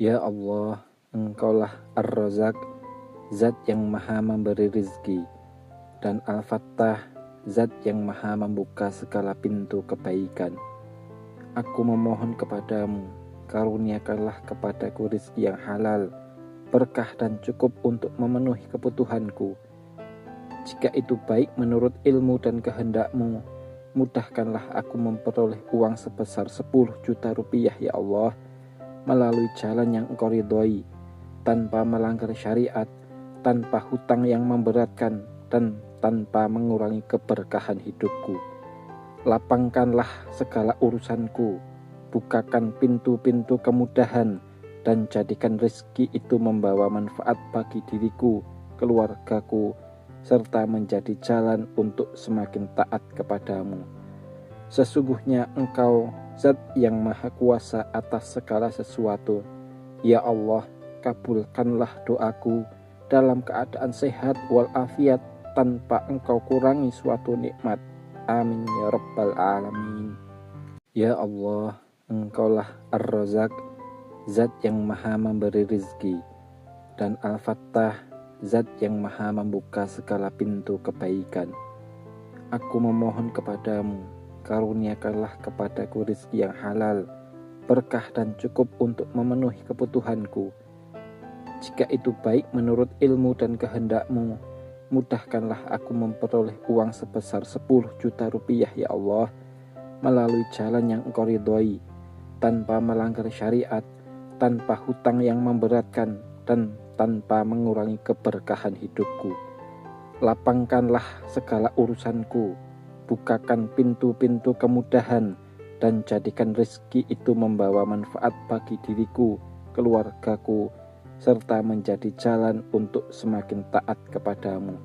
Ya Allah, Engkaulah Ar-Razak, Zat yang maha memberi rizki, dan Al-Fattah, Zat yang maha membuka segala pintu kebaikan. Aku memohon kepadamu, karuniakanlah kepadaku rizki yang halal, berkah dan cukup untuk memenuhi kebutuhanku. Jika itu baik menurut ilmu dan kehendakmu, mudahkanlah aku memperoleh uang sebesar 10 juta rupiah ya Allah, melalui jalan yang Engkau ridhoi, tanpa melanggar syariat, tanpa hutang yang memberatkan, dan tanpa mengurangi keberkahan hidupku. Lapangkanlah segala urusanku, bukakan pintu-pintu kemudahan, dan jadikan rezeki itu membawa manfaat bagi diriku, keluargaku, serta menjadi jalan untuk semakin taat kepadamu. Sesungguhnya Engkau Zat yang maha kuasa atas segala sesuatu. Ya Allah, kabulkanlah doaku dalam keadaan sehat walafiat, tanpa Engkau kurangi suatu nikmat. Amin ya rabbal alamin. Ya Allah, Engkaulah Ar-Razak, Zat yang maha memberi rizki, dan Al-Fattah, Zat yang maha membuka segala pintu kebaikan. Aku memohon kepadamu, karuniakanlah kepadaku rizki yang halal, berkah dan cukup untuk memenuhi kebutuhanku. Jika itu baik menurut ilmu dan kehendakmu, mudahkanlah aku memperoleh uang sebesar 10 juta rupiah ya Allah, melalui jalan yang Engkau ridhoi, tanpa melanggar syariat, tanpa hutang yang memberatkan, dan tanpa mengurangi keberkahan hidupku. Lapangkanlah segala urusanku, bukakan pintu-pintu kemudahan, dan jadikan rezeki itu membawa manfaat bagi diriku, keluargaku, serta menjadi jalan untuk semakin taat kepadamu.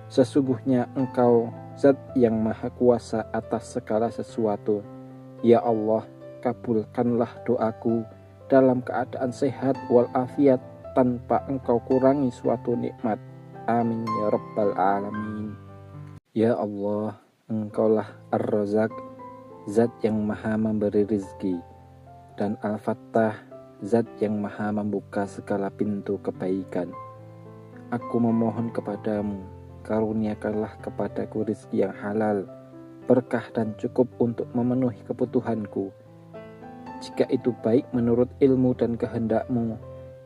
Sesungguhnya Engkau Zat yang maha kuasa atas segala sesuatu. Ya Allah, kabulkanlah doaku dalam keadaan sehat walafiat, tanpa Engkau kurangi suatu nikmat. Amin ya rabbal alamin. Ya Allah, Engkaulah Ar-Razak, Zat yang maha memberi rizki, dan Al-Fattah, Zat yang maha membuka segala pintu kebaikan. Aku memohon kepadamu, karuniakanlah kepadaku rizki yang halal, berkah dan cukup untuk memenuhi kebutuhanku. Jika itu baik menurut ilmu dan kehendakmu,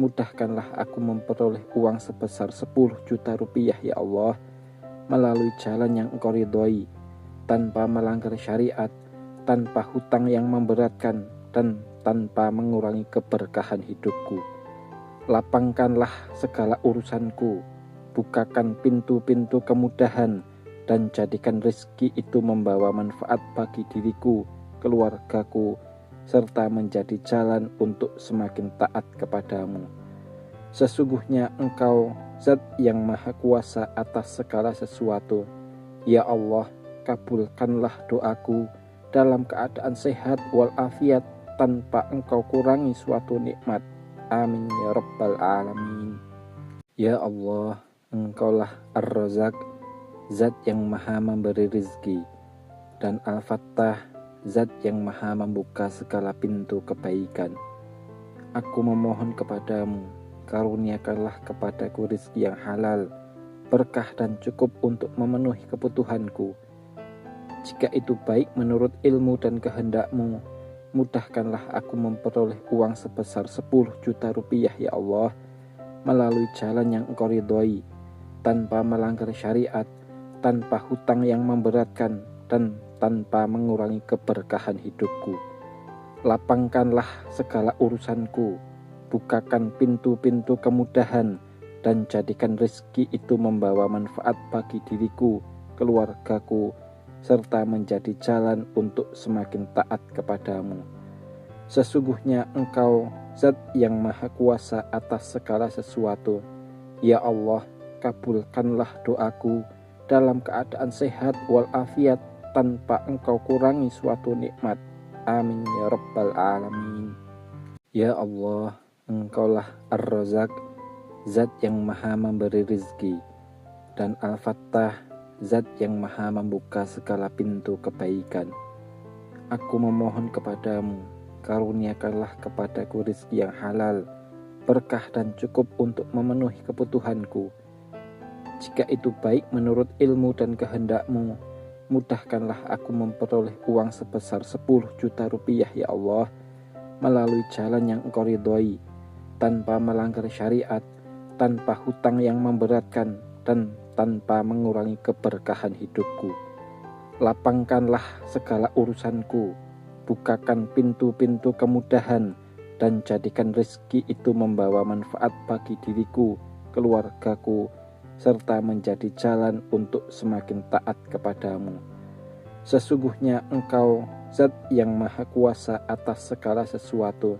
mudahkanlah aku memperoleh uang sebesar 10 juta rupiah ya Allah, melalui jalan yang Engkau ridhoi, tanpa melanggar syariat, tanpa hutang yang memberatkan, dan tanpa mengurangi keberkahan hidupku. Lapangkanlah segala urusanku, bukakan pintu-pintu kemudahan, dan jadikan rezeki itu membawa manfaat bagi diriku, keluargaku, serta menjadi jalan untuk semakin taat kepadamu. Sesungguhnya Engkau Zat yang maha kuasa atas segala sesuatu. Ya Allah, kabulkanlah doaku dalam keadaan sehat walafiat, tanpa Engkau kurangi suatu nikmat. Amin ya rabbal alamin. Ya Allah, Engkaulah Ar-Razak, Zat yang maha memberi rizki, dan Al-Fattah, Zat yang maha membuka segala pintu kebaikan. Aku memohon kepadamu, karuniakanlah kepadaku rizki yang halal, berkah dan cukup untuk memenuhi kebutuhanku. Jika itu baik menurut ilmu dan kehendakmu, mudahkanlah aku memperoleh uang sebesar 10 juta rupiah ya Allah, melalui jalan yang Engkau ridhoi, tanpa melanggar syariat, tanpa hutang yang memberatkan, dan tanpa mengurangi keberkahan hidupku. Lapangkanlah segala urusanku, bukakan pintu-pintu kemudahan, dan jadikan rezeki itu membawa manfaat bagi diriku, keluargaku, serta menjadi jalan untuk semakin taat kepadamu. Sesungguhnya Engkau Zat yang maha kuasa atas segala sesuatu. Ya Allah, kabulkanlah doaku dalam keadaan sehat walafiat, tanpa Engkau kurangi suatu nikmat. Amin ya rabbal alamin. Ya Allah, Engkaulah Ar-Razak, Zat yang maha memberi rizki, dan Al-Fattah, Zat yang maha membuka segala pintu kebaikan. Aku memohon kepadamu, karuniakanlah kepadaku rizki yang halal, berkah dan cukup untuk memenuhi kebutuhanku. Jika itu baik menurut ilmu dan kehendak-Mu, mudahkanlah aku memperoleh uang sebesar 10 juta rupiah ya Allah, melalui jalan yang Engkau ridhoi, tanpa melanggar syariat, tanpa hutang yang memberatkan, dan tanpa mengurangi keberkahan hidupku. Lapangkanlah segala urusanku, bukakan pintu-pintu kemudahan, dan jadikan rezeki itu membawa manfaat bagi diriku, keluargaku, serta menjadi jalan untuk semakin taat kepadamu. Sesungguhnya Engkau Zat yang Maha Kuasa atas segala sesuatu.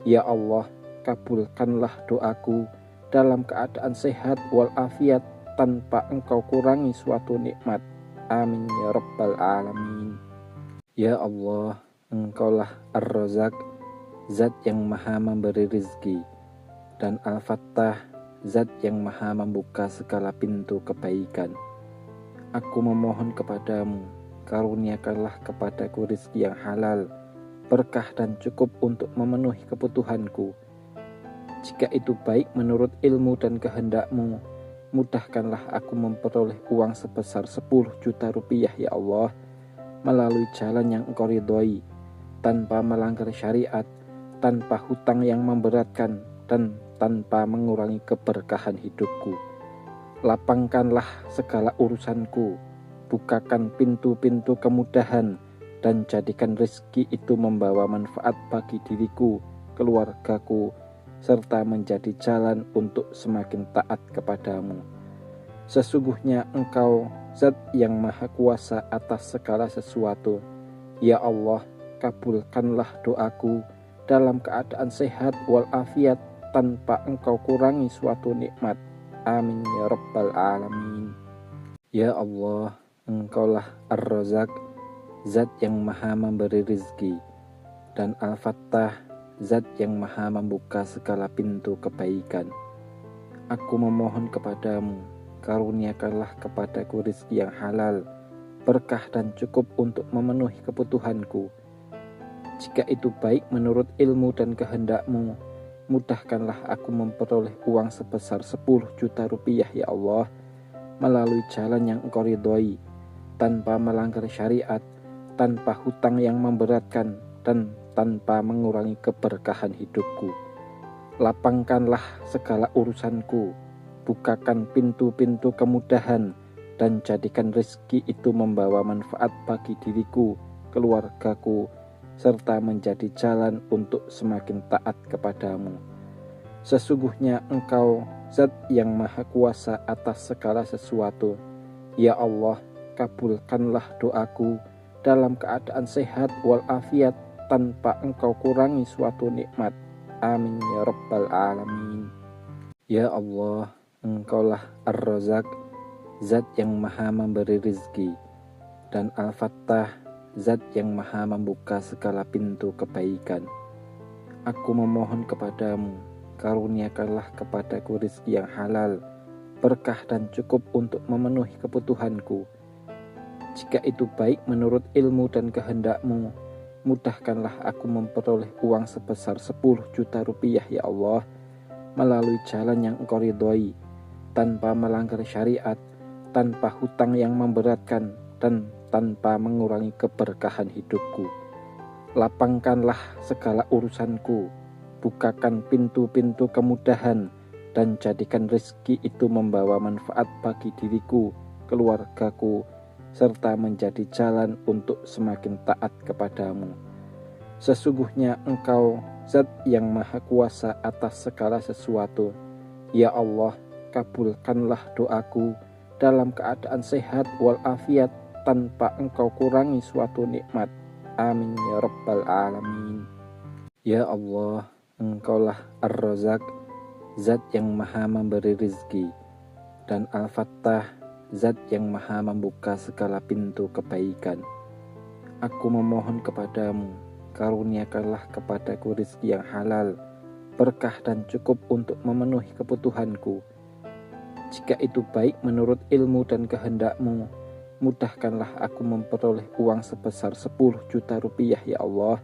Ya Allah, kabulkanlah doaku dalam keadaan sehat walafiat, tanpa Engkau kurangi suatu nikmat. Amin ya Rabbal Alamin. Ya Allah, Engkaulah Ar-Razak, Zat yang Maha memberi rizki, dan Al-Fattah, Zat yang Maha membuka segala pintu kebaikan. Aku memohon kepadamu, karuniakanlah kepadaku rizki yang halal, berkah dan cukup untuk memenuhi kebutuhanku. Jika itu baik menurut ilmu dan kehendak-Mu, mudahkanlah aku memperoleh uang sebesar 10 juta rupiah ya Allah, melalui jalan yang Engkau ridhoi, tanpa melanggar syariat, tanpa hutang yang memberatkan, dan tanpa mengurangi keberkahan hidupku. Lapangkanlah segala urusanku, bukakan pintu-pintu kemudahan, dan jadikan rezeki itu membawa manfaat bagi diriku, keluargaku, serta menjadi jalan untuk semakin taat kepadamu. Sesungguhnya Engkau Zat yang Maha Kuasa atas segala sesuatu. Ya Allah, kabulkanlah doaku dalam keadaan sehat walafiat, tanpa Engkau kurangi suatu nikmat. Amin ya Rabbal Alamin. Ya Allah, Engkaulah Ar-Razak, Zat yang Maha memberi rizki, dan Al-Fattah, Zat yang Maha membuka segala pintu kebaikan. Aku memohon kepadamu, karuniakanlah kepadaku rizki yang halal, berkah dan cukup untuk memenuhi kebutuhanku. Jika itu baik menurut ilmu dan kehendak-Mu, mudahkanlah aku memperoleh uang sebesar 10 juta rupiah ya Allah, melalui jalan yang Engkau ridhoi, tanpa melanggar syariat, tanpa hutang yang memberatkan, dan tanpa mengurangi keberkahan hidupku. Lapangkanlah segala urusanku, bukakan pintu-pintu kemudahan, dan jadikan rezeki itu membawa manfaat bagi diriku, keluargaku, serta menjadi jalan untuk semakin taat kepadamu. Sesungguhnya Engkau Zat yang Maha Kuasa atas segala sesuatu. Ya Allah, kabulkanlah doaku dalam keadaan sehat walafiat, tanpa Engkau kurangi suatu nikmat. Amin ya Rabbal Alamin. Ya Allah, Engkaulah Ar-Razak, Zat yang Maha memberi rizki, dan Al-Fattah, Zat yang Maha membuka segala pintu kebaikan. Aku memohon kepadamu, karuniakanlah kepadaku rizki yang halal, berkah dan cukup untuk memenuhi kebutuhanku. Jika itu baik menurut ilmu dan kehendak-Mu, mudahkanlah aku memperoleh uang sebesar 10 juta rupiah ya Allah, melalui jalan yang Engkau ridhoi, tanpa melanggar syariat, tanpa hutang yang memberatkan, dan tanpa mengurangi keberkahan hidupku. Lapangkanlah segala urusanku, bukakan pintu-pintu kemudahan, dan jadikan rezeki itu membawa manfaat bagi diriku, keluargaku, serta menjadi jalan untuk semakin taat kepadamu. Sesungguhnya Engkau Zat yang Maha Kuasa atas segala sesuatu. Ya Allah, kabulkanlah doaku dalam keadaan sehat walafiat, tanpa Engkau kurangi suatu nikmat. Amin ya Rabbal Alamin. Ya Allah, Engkaulah Ar-Razak, Zat yang Maha memberi rizki, dan Al-Fattah, Zat yang Maha membuka segala pintu kebaikan. Aku memohon kepadamu, karuniakanlah kepadaku rizki yang halal, berkah dan cukup untuk memenuhi kebutuhanku. Jika itu baik menurut ilmu dan kehendak-Mu, mudahkanlah aku memperoleh uang sebesar 10 juta rupiah ya Allah,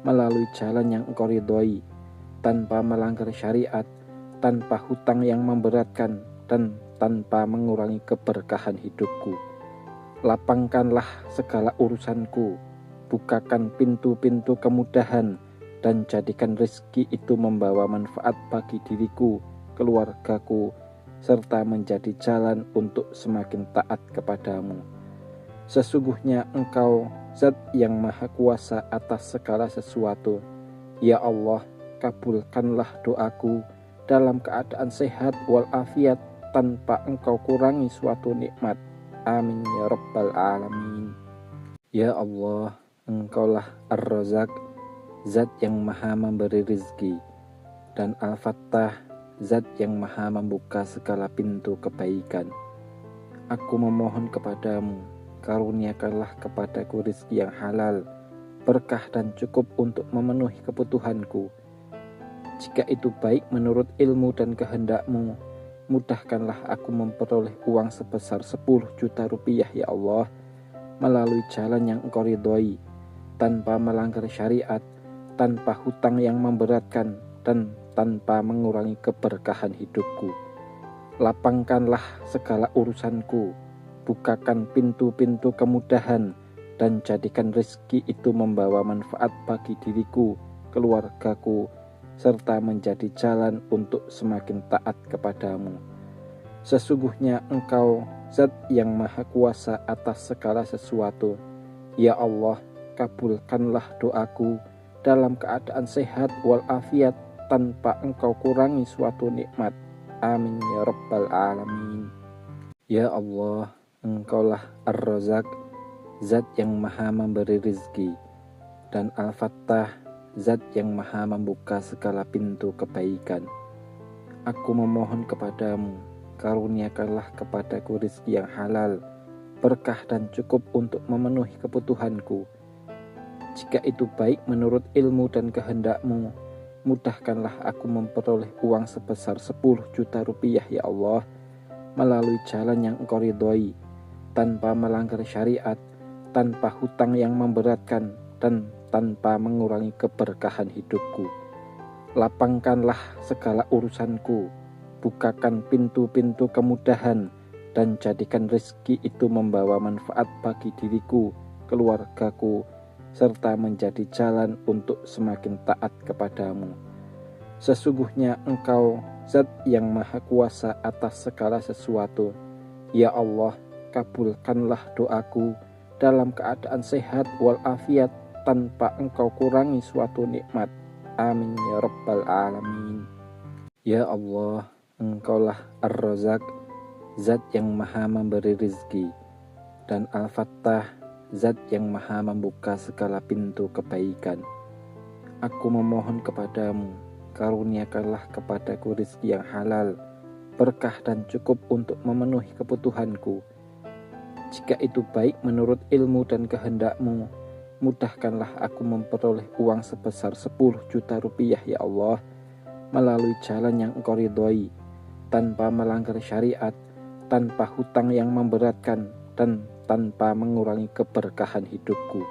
melalui jalan yang Engkau ridhoi, tanpa melanggar syariat, tanpa hutang yang memberatkan, dan tanpa mengurangi keberkahan hidupku. Lapangkanlah segala urusanku, bukakan pintu-pintu kemudahan, dan jadikan rezeki itu membawa manfaat bagi diriku, keluargaku, serta menjadi jalan untuk semakin taat kepadamu. Sesungguhnya Engkau Zat yang Maha Kuasa atas segala sesuatu. Ya Allah, kabulkanlah doaku dalam keadaan sehat walafiat tanpa Engkau kurangi suatu nikmat. Amin ya Rabbal Alamin. Ya Allah, Engkaulah Ar-Razak, Zat yang Maha memberi rizki, dan Al-Fattah, Zat yang Maha membuka segala pintu kebaikan. Aku memohon kepadamu, karuniakanlah kepadaku rizki yang halal, berkah dan cukup untuk memenuhi kebutuhanku. Jika itu baik menurut ilmu dan kehendakmu, mudahkanlah aku memperoleh uang sebesar 10 juta rupiah ya Allah, melalui jalan yang Engkau ridhoi, tanpa melanggar syariat, tanpa hutang yang memberatkan, dan tanpa mengurangi keberkahan hidupku. Lapangkanlah segala urusanku, bukakan pintu-pintu kemudahan, dan jadikan rezeki itu membawa manfaat bagi diriku, keluargaku, serta menjadi jalan untuk semakin taat kepadamu. Sesungguhnya Engkau Zat yang Maha Kuasa atas segala sesuatu. Ya Allah, kabulkanlah doaku dalam keadaan sehat walafiat tanpa Engkau kurangi suatu nikmat. Amin ya Rabbal Alamin. Ya Allah, Engkaulah Ar-Razak, Zat yang Maha memberi rizki, dan Al-Fattah, Zat yang Maha membuka segala pintu kebaikan. Aku memohon kepadamu, karuniakanlah kepadaku rizki yang halal, berkah dan cukup untuk memenuhi kebutuhanku. Jika itu baik menurut ilmu dan kehendakmu, mudahkanlah aku memperoleh uang sebesar 10 juta rupiah ya Allah, melalui jalan yang Engkau ridhoi, tanpa melanggar syariat, tanpa hutang yang memberatkan, dan tanpa mengurangi keberkahan hidupku. Lapangkanlah segala urusanku, bukakan pintu-pintu kemudahan, dan jadikan rezeki itu membawa manfaat bagi diriku, keluargaku, serta menjadi jalan untuk semakin taat kepadamu. Sesungguhnya Engkau Zat yang Maha Kuasa atas segala sesuatu. Ya Allah, kabulkanlah doaku dalam keadaan sehat walafiat tanpa Engkau kurangi suatu nikmat. Amin ya Rabbal Alamin. Ya Allah, Engkaulah Ar-Razak, Zat yang Maha memberi rizki, dan Al-Fattah, Zat yang Maha membuka segala pintu kebaikan. Aku memohon kepadamu, karuniakanlah kepadaku rizki yang halal, berkah dan cukup untuk memenuhi kebutuhanku. Jika itu baik menurut ilmu dan kehendakmu, mudahkanlah aku memperoleh uang sebesar 10 juta rupiah ya Allah, melalui jalan yang Engkau ridhoi, tanpa melanggar syariat, tanpa hutang yang memberatkan, dan tanpa mengurangi keberkahan hidupku.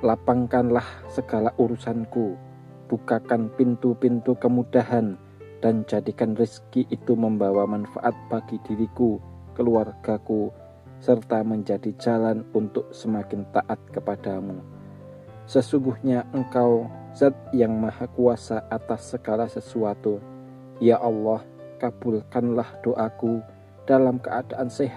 Lapangkanlah segala urusanku, bukakan pintu-pintu kemudahan, dan jadikan rezeki itu membawa manfaat bagi diriku, keluargaku, serta menjadi jalan untuk semakin taat kepadamu. Sesungguhnya Engkau Zat yang Maha Kuasa atas segala sesuatu. Ya Allah, kabulkanlah doaku dalam keadaan sehat